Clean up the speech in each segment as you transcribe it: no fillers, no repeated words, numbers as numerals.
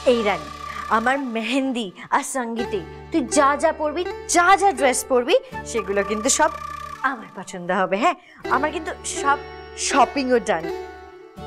এই রানী, আমার মেহেন্দি আর সঙ্গীতে তুই যা যা পরবি, যা যা ড্রেস পরবি, সেগুলো কিন্তু সব আমার পছন্দ হবে। হ্যাঁ, আমার কিন্তু সব শপিংও ডান।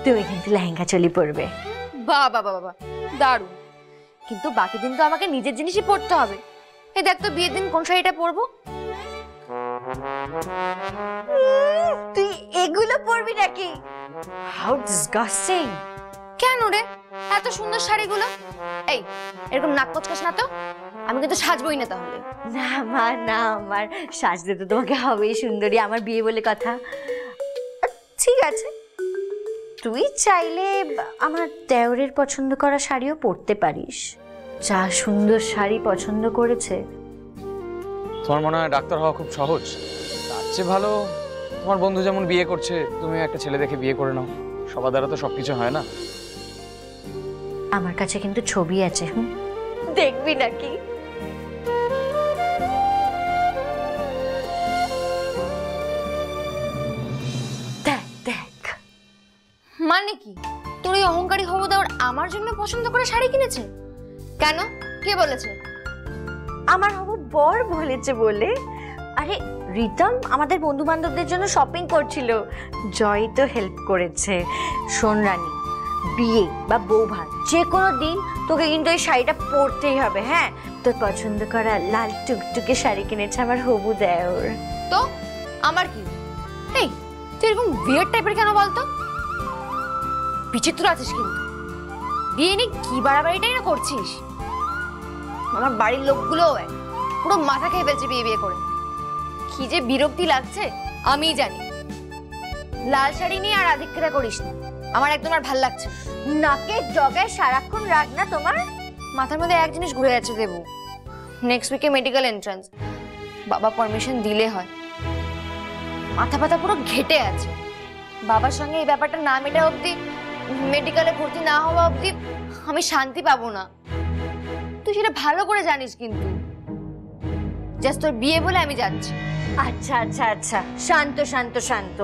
তুমি কিন্তু লেহেঙ্গা চলি পরবে। বাবা বাবা বাবা, দারুণ। কিন্তু বাকি দিন তো আমাকে নিজের জিনিসই পরতে হবে। এই দেখ তো বিয়ের দিন কোন শাড়িটা পরবো। তুই এগুলো পরবি নাকি? How disgusting. কেন রে, এত সুন্দর শাড়িগুলো? এই এরকম নাক কচকাস না তো, আমি কিন্তু সাজবই না তাহলে। না মা না, আমার সাজতে তো তোমাকে হবেই সুন্দরী, আমার বিয়ে বলে কথা। ঠিক আছে, তুই চাইলে আমার দেওরের পছন্দ করা শাড়িও পরতে পারিস। যা সুন্দর শাড়ি পছন্দ করেছে। তোমার মনে হয় ডাক্তার হওয়া খুব সহজ? তার চেয়ে ভালো তোমার বন্ধু যেমন বিয়ে করছে, তুমি একটা ছেলে দেখে বিয়ে করে নাও। সবার দ্বারা তো সবকিছু হয় না। আমার কাছে কিন্তু ছবি আছে, দেখবি নাকি? দেখ দেখ। মানে কি, তোর এই অহংকারী হবু দেওর আমার জন্য পছন্দ করে শাড়ি কিনেছে? কেন, কে বলেছে? আমার হবু বর বলেছে বলে। আরে রিতম আমাদের বন্ধু বান্ধবদের জন্য শপিং করছিল, জয় তো হেল্প করেছে। শোন রানী, বিয়ে বা বৌভাত যে কোনো দিন তোকে কিন্তু এই শাড়িটা পরতেই হবে। হ্যাঁ, তোর পছন্দ করা লাল টুকটুকে শাড়ি কিনেছে আমার হবু দেওর। তো আমার কি? এই তুই এরকম উইয়ার্ড টাইপের কেন বলতো? বিচিত্র আছিস কিন্তু। বিয়ে নিয়ে কি বাড়াবাড়িটাই না করছিস। আমার বাড়ির লোকগুলো পুরো মাথা খেয়ে ফেলছে বিয়ে বিয়ে করে। কি যে বিরক্তি লাগছে আমিই জানি। লাল শাড়ি নিয়ে আর আধিক্যতা করিস না, আমার একদম আর ভাল লাগছে। নাকে জগায় সারাক্ষণ রাগ না তোমার? মাথার মধ্যে এক জিনিস ঘুরে যাচ্ছে দেবু। নেক্সট উইকে মেডিকেল এন্ট্রান্স, বাবা পারমিশন দিলে হয়। মাথা ব্যথা পুরো ঘেটে আছে। বাবার সঙ্গে এই ব্যাপারটা না মেটা অবধি, মেডিকেলে ভর্তি না হওয়া অবধি আমি শান্তি পাবো না। তুই সেটা ভালো করে জানিস কিন্তু। জাস্ট তোর বিয়ে বলে আমি যাচ্ছি। আচ্ছা আচ্ছা আচ্ছা, শান্ত শান্ত শান্ত।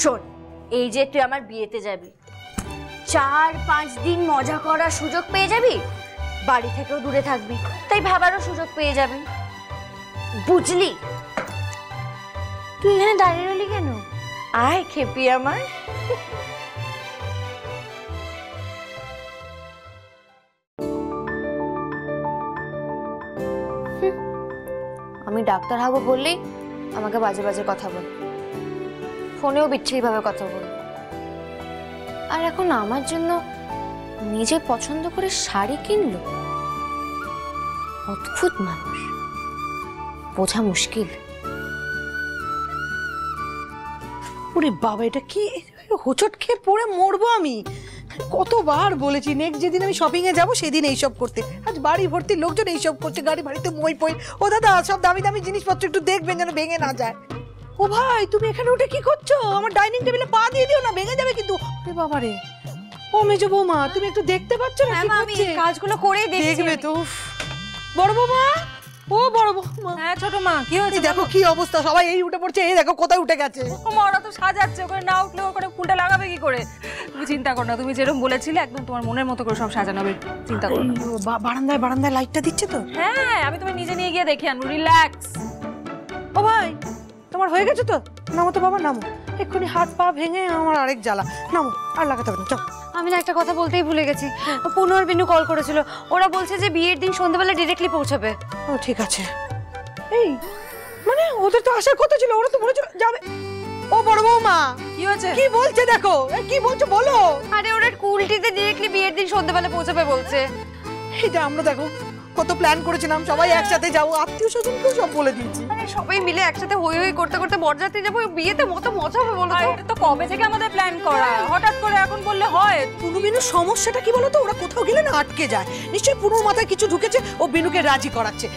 শোন, এই যে তুই আমার বিয়েতে যাবি, 4-5 দিন মজা করার সুযোগ পেয়ে যাবি, বাড়ি থেকেও দূরে থাকবি, তাই ভাবারও সুযোগ পেয়ে যাবি, বুঝলি? তুই এখানে দাঁড়িয়ে রইলি কেন? আয় খেপি আমার। আমি ডাক্তার হবো বললেই আমাকে বাজে বাজে কথা বল, ফোনেও বিচ্ছিরি ভাবে কথা বল। আর এখন আমার জন্য নিজে পছন্দ করে শাড়ি কিনলো। অদ্ভুত মানুষ, বোঝা মুশকিল। ওরে বাবা, এটা কি হোঁচট খেয়ে পড়ে মরবো আমি। কতবার বলেছি নেক্সট যেদিন আমি শপিং এ যাবো সেদিন এইসব করতে। আজ বাড়ি ভর্তি লোকজন এইসব করছে, গাড়ি বাড়িতে মই পই। ও দাদা, সব দামি দামি জিনিসপত্র একটু দেখবেন যেন ভেঙে না যায়। ও ভাই, তুমি এখানে উঠে কি করছো? আমার ডাইনিং টেবিলে পা দিয়ে দিও না, ভেঙে যাবে কিন্তু। আরে বাবা রে। ও মেজো বৌমা, তুমি একটু দেখতে পাচ্ছ না কি হচ্ছে? কাজগুলো করেই দেখবে তো। বড় বৌমা, ও বড় বৌমা। হ্যাঁ ছোট মা, কি হয়েছে? দেখো কি অবস্থা, সবাই এই উঠে পড়ছে। এই দেখো কোথায় উঠে গেছে। ওরা তো সাজাচ্ছে, ওখানে না উঠলে ওখানে ফুলটা লাগাবে কি করে? তুমি চিন্তা করো না, তুমি যেরকম বলেছিলে একদম তোমার মনের মতো করে সব সাজানো হবে, চিন্তা করো না। বারান্দায় বারান্দায় লাইটটা দিচ্ছে তো? হ্যাঁ, আমি তুমি নিজে নিয়ে গিয়ে দেখে আনবো, রিল্যাক্স। ও ভাই, তোমার হয়ে গেছে তো? নামো তো বাবা, নামো। এক্ষুনি হাত পা ভেঙে আমার আরেক জ্বালা। নামো, আর লাগাতে হবে না, চল। আমি না একটা কথা বলতেই ভুলে গেছি। পুনু আর বিনু কল করেছিল, ওরা বলছে যে বিয়ের দিন সন্ধ্যাবেলা ডিরেক্টলি পৌঁছাবে। ও ঠিক আছে। এই মানে ওদের তো আসার কথা ছিল, ওরা তো বলেছিল যাবে। ও বড় বৌমা, কি হয়েছে? কি বলছে দেখো, কি বলছো বলো। আরে ওরা কুলটিতে ডিরেক্টলি বিয়ের দিন সন্ধ্যাবেলা পৌঁছাবে বলছে। এই যে আমরা দেখো কত প্ল্যান করেছিলাম, সবাই একসাথে যাবো, আত্মীয় স্বজনকেও সব বলে দিয়েছি। আরে সবাই মিলে একসাথে হই হই করতে করতে বরযাত্রী যাবো, বিয়েতে মতো মজা হবে বলো তো। এটা তো কবে থেকে আমাদের প্ল্যান করা, হঠাৎ করে এখন বললে হয়? পুনু বিনুর সমস্যাটা কি বলতো, ওরা কোথাও গেলে না আটকে যায়। নিশ্চয়ই পুনুর মাথায় কিছু ঢুকেছে, ও বিনুকে রাজি করাচ্ছে।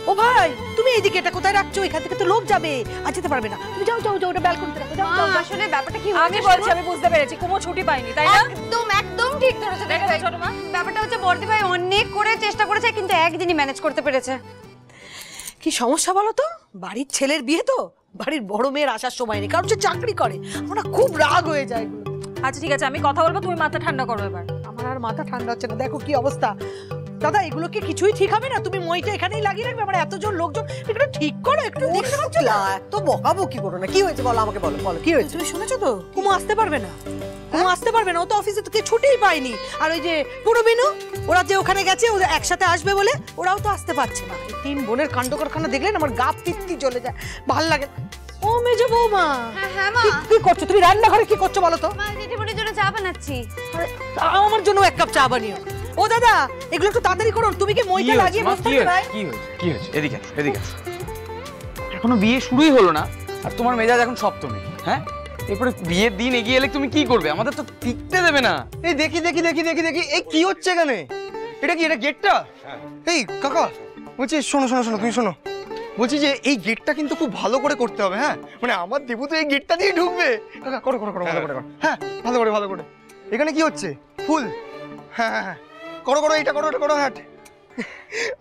ও ভাই, তুমি এইদিকে এটা কোথায় রাখছো? এখান থেকে তো লোক যাবে, আর যেতে পারবে না। তুমি যাও যাও যাও, ওটা ব্যালকনিতে রাখো, যাও যাও। আসলে ব্যাপারটা কি আমি বলছি, আমি বুঝতে পেরেছি, কুমো ছুটি পাইনি, তাই না? একদম একদম ঠিক ধরেছে দেখো ছোট মা। ব্যাপারটা হচ্ছে বর্দি ভাই অনেক করে চেষ্টা করেছে, কিন্তু একদিনই ম্যানেজ করতে পেরেছে। কি সমস্যা বলো তো? বাড়ির ছেলের বিয়ে তো, বাড়ির বড় মেয়ের আসার সময় নেই, কারণ সে চাকরি করে। আমরা খুব রাগ হয়ে যায়। আচ্ছা ঠিক আছে, আমি কথা বলবো, তুমি মাথা ঠান্ডা করো এবার। আমার আমার আর মাথা ঠান্ডা হচ্ছে না, দেখো কি অবস্থা। দাদা এগুলো কি কিছুই ঠিক হবে না? তুমি মইটা এখানেই লাগিয়ে রাখবে, আমার এতজন লোকজন, একটু ঠিক করো, একটু দেখতে পাচ্ছ না? এত বকাবকি করো না, কি হয়েছে বলো আমাকে, বলো বলো কি হয়েছে। তুমি শুনেছো তো, কুমু আসতে পারবে না, কুমু আসতে পারবে না, ও তো অফিসে থেকে ছুটিই পায়নি। আর ওই যে পুরো বিনু ওরা যে ওখানে গেছে, ওদের একসাথে আসবে বলে, ওরাও তো আসতে পারছে না। এই তিন বোনের কাণ্ড কারখানা দেখলে না আমার গা পিত্তি জ্বলে যায়, ভাল লাগে না। ও মেজো বৌমা, হ্যাঁ মা, কি করছো তুমি? রান্নাঘরে কি করছো বলো তো? মা জেঠিমণির জন্য চা বানাচ্ছি। আমার জন্য এক কাপ চা বানিও। ও দাদা এগুলো একটু তাড়াতাড়ি করো, তুমি কি মইটা লাগিয়ে বসতে পারবে? কি হয়েছে এদিকে এদিকে। এখনো বিয়ে শুরুই হলো না আর তোমার মেজাজ এখন সপ্তমী। হ্যাঁ, এরপরে বিয়ের দিন এগিয়ে এলে তুমি কি করবে? আমাদের তো টিকতে দেবে না। এই দেখি দেখি দেখি দেখি দেখি, এই কি হচ্ছে এখানে? এটা কি, এটা গেটটা? এই কাকা বলছি, শোনো শোনো শোনো, তুমি শোনো, বলছি যে এই গেটটা কিন্তু খুব ভালো করে করতে হবে। হ্যাঁ, মানে আমার দেবু তো এই গেটটা দিয়ে ঢুকবে। কাকা করো করো করো, ভালো করে করো। হ্যাঁ, ভালো করে ভালো করে। এখানে কি হচ্ছে? ফুল? হ্যাঁ হ্যাঁ হ্যাঁ, করো করো, এটা করো, এটা করো। হ্যাঁ,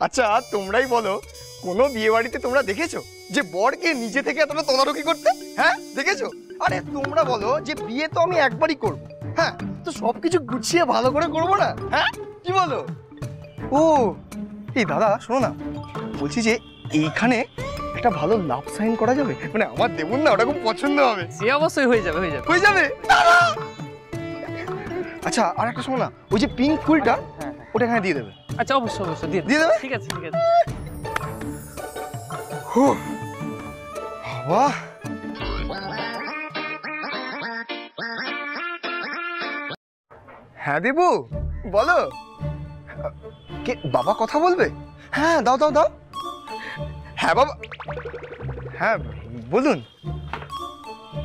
আচ্ছা তোমরাই বলো, কোনো বিয়ে বাড়িতে তোমরা দেখেছো যে বরকে নিজে থেকে এতটা তদারকি করতে? হ্যাঁ দেখেছো? আরে তোমরা বলো যে বিয়ে তো আমি একবারই করব, হ্যাঁ, তো সবকিছু গুছিয়ে ভালো করে করবো না? হ্যাঁ কি বলো? ও এই দাদা শোনো না, বলছি যে এইখানে একটা ভালো লাভ সাইন করা যাবে, মানে আমার দেবুন না ওটা খুব পছন্দ হবে। সে অবশ্যই হয়ে যাবে, হয়ে যাবে। হয়ে যাবে দাদা। আচ্ছা আর একটা শোনো না, ওই যে পিঙ্ক ফুলটা ওটা এখানে দিয়ে দেবে। আচ্ছা অবশ্যই অবশ্যই দিয়ে দিয়ে দেবে? ঠিক আছে ঠিক আছে। বাহ, হ্যাঁ দেবু বলো, কে বাবা কথা বলবে? হ্যাঁ দাও দাও দাও। হ্যাঁ বাবা, হ্যাঁ বলুন।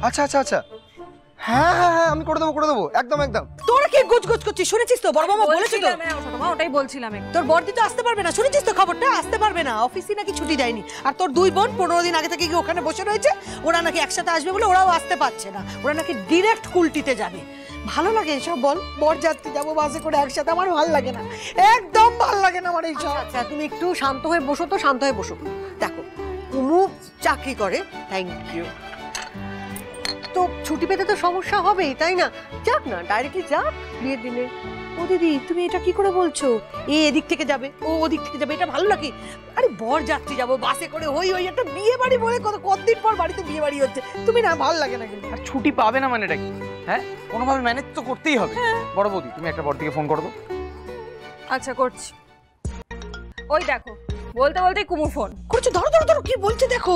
আচ্ছা আচ্ছা আচ্ছা, হ্যাঁ হ্যাঁ হ্যাঁ আমি করে দেবো একদম একদম। তোরা কি গুজগুজ করছিস? শুনেছিস তো বড় মামা বলেছে তো, ছোট মা ওটাই বলছিলাম। তোর বড়দি তো আসতে পারবে না, শুনেছিস তো খবরটা? আসতে পারবে না, অফিসে নাকি ছুটি দেয়নি। আর তোর দুই বোন 15 দিন আগে থেকে কি ওখানে বসে রয়েছে, ওরা নাকি একসাথে আসবে বলে ওরাও আসতে পারছে না, ওরা নাকি ডিরেক্ট কুলটিতে যাবে। ভালো লাগে এসব বল? বর যাত্রী যাবো বাসে করে একসাথে, আমার ভালো লাগে না, একদম ভালো লাগে না আমার এইসব। আচ্ছা তুমি একটু শান্ত হয়ে বসো তো, শান্ত হয়ে বসো। দেখো কুমু চাকরি করে, থ্যাংক ইউ, তো ছুটি পেতে তো সমস্যা হবেই তাই না? যাক না, ডাইরেক্টলি যাক বিয়ের দিনে। ও দিদি তুমি এটা কি করে বলছো? এ এদিক থেকে যাবে, ও ওদিক থেকে যাবে, এটা ভালো লাগে? আরে বর যাত্রী যাবো বাসে করে, হই হই একটা বিয়ে বাড়ি বলে কতদিন পর বাড়িতে বিয়ে বাড়ি হচ্ছে, তুমি না ভালো লাগে না কিন্তু। আর ছুটি পাবে না মানে এটা কি? হ্যাঁ, কোনোভাবে ম্যানেজ তো করতেই হবে। বড় বৌদি তুমি একটা বড়দিকে ফোন করো তো। আচ্ছা করছি। ওই দেখো, বলতে বলতেই কুমু ফোন করছো, ধরো ধরো ধরো, কি বলছে দেখো।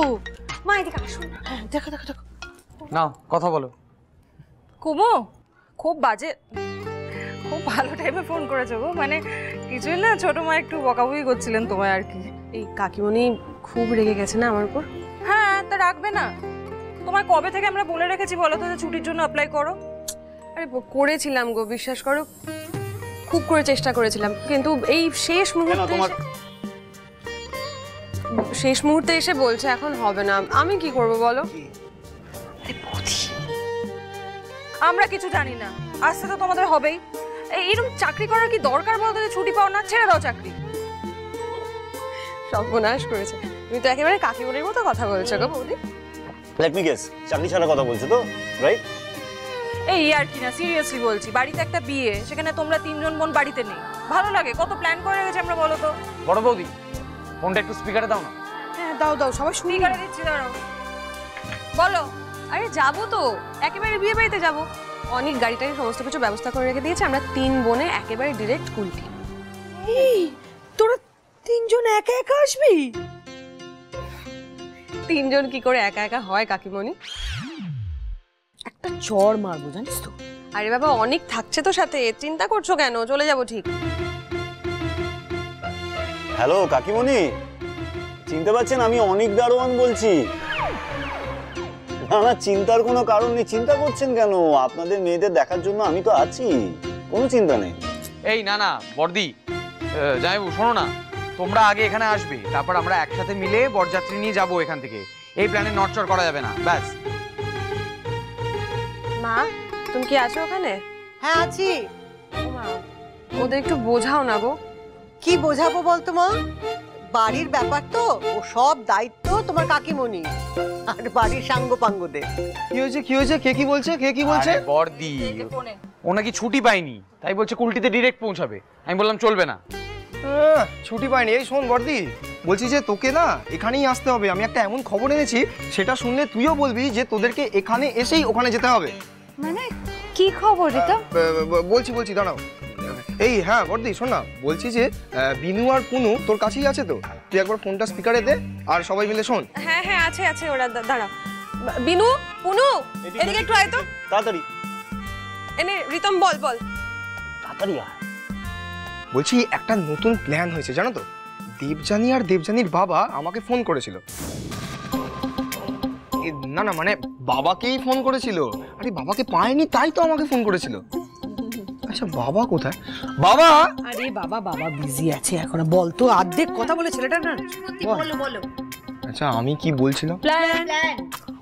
মা এদিকে আসুন। হ্যাঁ দেখো দেখো দেখো। নাও কথা বলো। কুমু খুব বাজে, খুব ভালো টাইমে ফোন করেছো গো। মানে কিছুই না, ছোট মা একটু বকাবকি করছিলেন তোমায় আর কি। এই কাকিমণি খুব রেগে গেছে না আমার উপর? হ্যাঁ তা রাখবে না, তোমায় কবে থেকে আমরা বলে রেখেছি বলো তো যে ছুটির জন্য অ্যাপ্লাই করো? আরে করেছিলাম গো, বিশ্বাস করো, খুব করে চেষ্টা করেছিলাম, কিন্তু এই শেষ মুহূর্তে এসে বলছে এখন হবে না। আমি কি করব বলো? আমরা কিছু জানি না, আসতে তো তোমাদের হবেই। এইরকম চাকরি করার কি দরকার বলতো যে ছুটি পাও না? ছেড়ে দাও চাকরি। সর্বনাশ করেছে। তুমি তো একেবারে কাকিমণির মতো কথা বলছো গো বৌদি। লেট মি গেস, চাকরি ছাড়া কথা বলছো তো, রাইট? এই আর কি না, সিরিয়াসলি বলছি, বাড়িতে একটা বিয়ে, সেখানে তোমরা তিনজন বোন বাড়িতে নেই, ভালো লাগে? কত প্ল্যান করে রেখেছি আমরা বলো তো। বড় বৌদি ফোনটা একটু স্পিকারে দাও না। হ্যাঁ দাও দাও, সবাই শুনি। স্পিকারে দিচ্ছি, দাঁড়াও। বলো। আরে যাবো তো, একেবারে বিয়ে বাড়িতে যাবো। অনেক গাড়িটারি সমস্ত কিছু ব্যবস্থা করে রেখে দিয়েছে, আমরা তিন বোনে একেবারে ডিরেক্ট কুলটি। এই তোরা তিনজন একা একা আসবি? তিনজন কি করে একা একা হয় কাকিমণি? একটা চড় মারবো জানিস তো। আরে বাবা অনেক থাকছে তো সাথে, চিন্তা করছো কেন? চলে যাবো ঠিক। হ্যালো কাকিমণি, চিনতে পারছেন আমি অনিক দারোয়ান বলছি। না না, চিন্তার কোনো কারণ নেই, চিন্তা করছেন কেন? আপনাদের মেয়েদের দেখার জন্য আমি তো আছি, কোনো চিন্তা নেই। এই না না বড়দি, জামাইবু শোনো না, তোমরা আগে এখানে আসবে, তারপর আমরা একসাথে মিলে বরযাত্রী নিয়ে যাবো এখান থেকে। এই প্ল্যানে নড়চড় করা যাবে না, ব্যাস। মা তুমি কি আছো ওখানে? হ্যাঁ আছি। মা ওদের একটু বোঝাও না গো। কি বোঝাবো বলতো মা? বাড়ির ব্যাপার তো, ও সব দায়িত্ব তোমার কাকিমণি আর বাড়ির সাঙ্গ পাঙ্গদের। কি হয়েছে কি হয়েছে? কে কি বলছে? কে কি বলছে? আরে বর্দি, ও নাকি ছুটি পায়নি, তাই বলছে কুলটিতে ডিরেক্ট পৌঁছাবে। আমি বললাম চলবে না। ছুটি পাইনি। এই শোন বর্দি, বলছি যে তোকে না এখানেই আসতে হবে। আমি একটা এমন খবর এনেছি, সেটা শুনলে তুইও বলবি যে তোদেরকে এখানে এসেই ওখানে যেতে হবে। মানে কি খবর রিতম? বলছি দাঁড়াও। এই হ্যাঁ বর্দি শোন না, বলছি যে বিনু আর পুনু তোর কাছেই আছে তো? তুই একবার ফোনটা স্পিকারে দে আর সবাই মিলে শোন। হ্যাঁ হ্যাঁ আছে ওরা, দাঁড়া। বিনু, পুনু, এদিকে একটু আয় তো। তাড়াতাড়ি এনে রিতম বল তাড়াতাড়ি আয়। বলছি একটা নতুন প্ল্যান হয়েছে জানো তো? দেবযানী আর দেবযানীর বাবা আমাকে ফোন করেছিল। না মানে বাবাকেই ফোন করেছিল। আরে বাবাকে পায়নি তাই তো আমাকে ফোন করেছিল। আচ্ছা বাবা কোথায়? বাবা! আরে বাবা বিজি আছে এখন। বল তো, অর্ধেক কথা বলে ছেলেটা না। বলো আচ্ছা আমি কি বলছিলাম? প্ল্যান।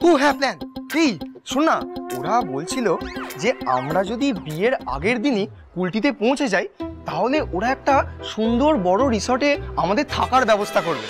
ও হ্যাঁ প্ল্যান। এই শোন না, ওরা বলছিল যে আমরা যদি বিয়ের আগের দিনই কুলটিতে পৌঁছে যাই, তাহলে ওরা একটা সুন্দর বড় রিসর্টে আমাদের থাকার ব্যবস্থা করবে।